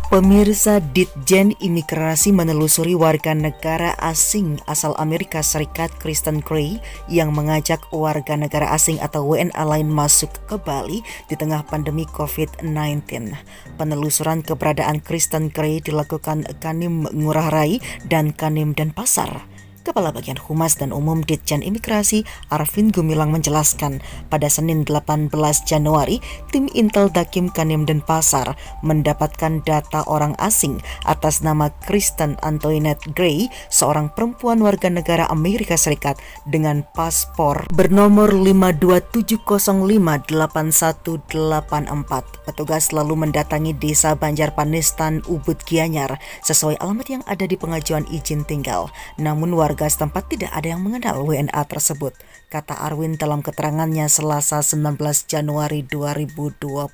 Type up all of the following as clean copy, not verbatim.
Pemirsa, Ditjen Imigrasi menelusuri warga negara asing asal Amerika Serikat Kristen Gray yang mengajak warga negara asing atau WNA lain masuk ke Bali di tengah pandemi COVID-19. Penelusuran keberadaan Kristen Gray dilakukan Kanim Ngurah Rai dan Kanim Denpasar. Kepala Bagian Humas dan Umum Ditjen Imigrasi Arvin Gumilang menjelaskan, pada Senin 18 Januari, tim Intel Dakim Kanim Denpasar mendapatkan data orang asing atas nama Kristen Antoinette Gray, seorang perempuan warga negara Amerika Serikat dengan paspor bernomor 527058184. Petugas lalu mendatangi Desa Banjar Panistan, Ubud Gianyar sesuai alamat yang ada di pengajuan izin tinggal. Namun warga setempat tidak ada yang mengenal WNA tersebut, kata Arwin dalam keterangannya Selasa 19 Januari 2021.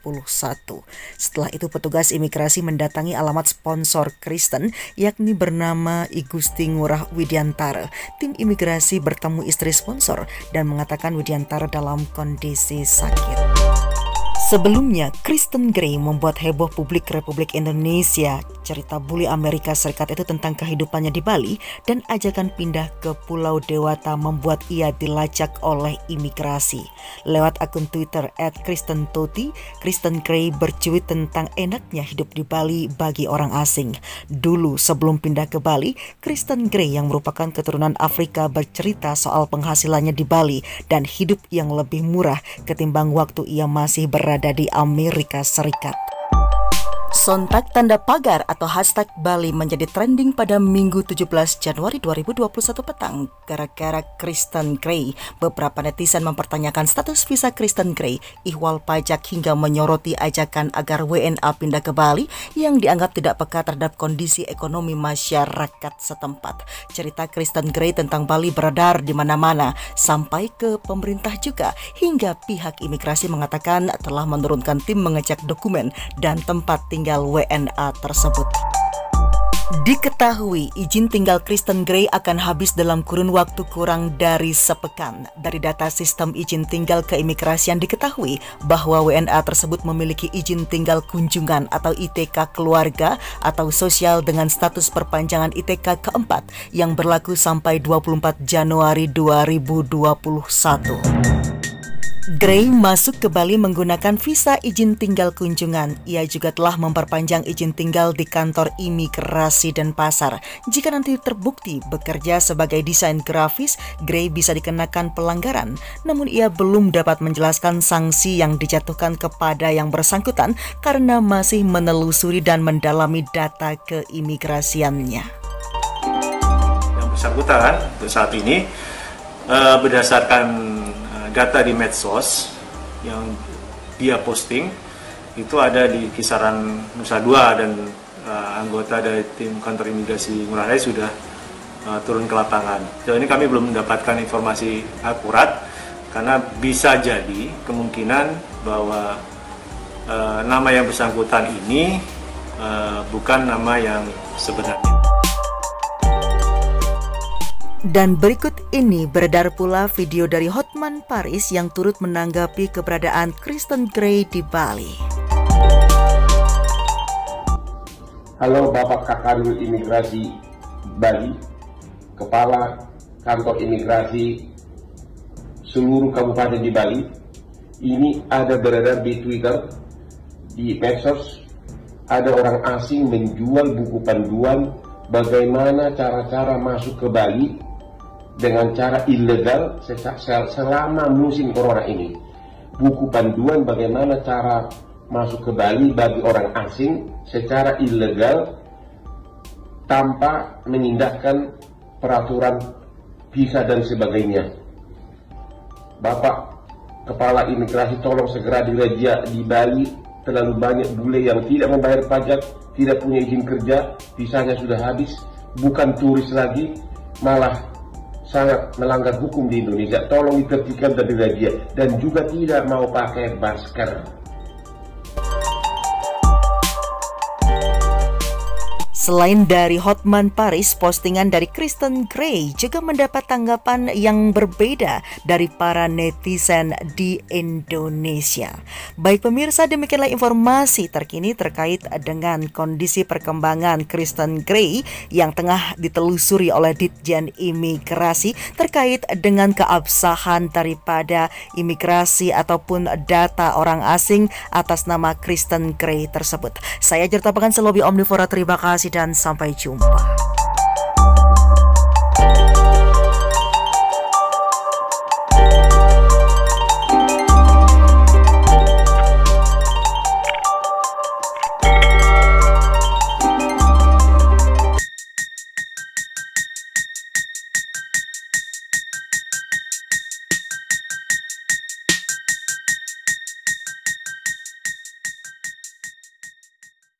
Setelah itu petugas imigrasi mendatangi alamat sponsor Kristen, yakni bernama I Gusti Ngurah Widiantara. Tim imigrasi bertemu istri sponsor dan mengatakan Widiantara dalam kondisi sakit. Sebelumnya, Kristen Gray membuat heboh publik Republik Indonesia. Cerita bule Amerika Serikat itu tentang kehidupannya di Bali dan ajakan pindah ke Pulau Dewata membuat ia dilacak oleh imigrasi. Lewat akun Twitter @KristenToti, Kristen Gray bercuit tentang enaknya hidup di Bali bagi orang asing. Dulu sebelum pindah ke Bali, Kristen Gray yang merupakan keturunan Afrika bercerita soal penghasilannya di Bali dan hidup yang lebih murah ketimbang waktu ia masih berada di Amerika Serikat. Sontak tanda pagar atau hashtag Bali menjadi trending pada Minggu 17 Januari 2021 petang gara-gara Kristen Gray. Beberapa netizen mempertanyakan status visa Kristen Gray, ihwal pajak hingga menyoroti ajakan agar WNA pindah ke Bali yang dianggap tidak peka terhadap kondisi ekonomi masyarakat setempat. Cerita Kristen Gray tentang Bali beredar di mana-mana sampai ke pemerintah juga, hingga pihak imigrasi mengatakan telah menurunkan tim mengecek dokumen dan tempat tinggal WNA tersebut. Diketahui izin tinggal Kristen Gray akan habis dalam kurun waktu kurang dari sepekan. Dari data sistem izin tinggal keimigrasian diketahui bahwa WNA tersebut memiliki izin tinggal kunjungan atau ITK keluarga atau sosial dengan status perpanjangan ITK keempat yang berlaku sampai 24 Januari 2021. Gray masuk ke Bali menggunakan visa izin tinggal kunjungan. Ia juga telah memperpanjang izin tinggal di kantor imigrasi Denpasar. Jika nanti terbukti bekerja sebagai desain grafis, Gray bisa dikenakan pelanggaran. Namun ia belum dapat menjelaskan sanksi yang dijatuhkan kepada yang bersangkutan karena masih menelusuri dan mendalami data keimigrasiannya. Yang bersangkutan untuk saat ini berdasarkan data di medsos yang dia posting itu ada di kisaran Nusa Dua, dan anggota dari tim kantor imigrasi Ngurah Rai sudah turun ke lapangan. Sejauh ini kami belum mendapatkan informasi akurat karena bisa jadi kemungkinan bahwa nama yang bersangkutan ini bukan nama yang sebenarnya. Dan berikut ini beredar pula video dari Hotman Paris yang turut menanggapi keberadaan Kristen Gray di Bali. Halo Bapak Kakanwil Imigrasi Bali, Kepala Kantor Imigrasi seluruh kabupaten di Bali. Ini ada beredar di Twitter, di medsos, ada orang asing menjual buku panduan bagaimana cara-cara masuk ke Bali dengan cara ilegal selama musim corona ini. Buku panduan bagaimana cara masuk ke Bali bagi orang asing secara ilegal tanpa mengindahkan peraturan visa dan sebagainya. Bapak Kepala Imigrasi, tolong segera dirajia di Bali. Terlalu banyak bule yang tidak membayar pajak, tidak punya izin kerja, visanya sudah habis, bukan turis lagi, malah sangat melanggar hukum di Indonesia. Tolong ditertibkan dan dirajia, dan juga tidak mau pakai masker. Selain dari Hotman Paris, postingan dari Kristen Gray juga mendapat tanggapan yang berbeda dari para netizen di Indonesia. Baik pemirsa, demikianlah informasi terkini terkait dengan kondisi perkembangan Kristen Gray yang tengah ditelusuri oleh Ditjen Imigrasi terkait dengan keabsahan daripada imigrasi ataupun data orang asing atas nama Kristen Gray tersebut. Saya Jerta Pekan Selobi Omnivora, terima kasih dan sampai jumpa.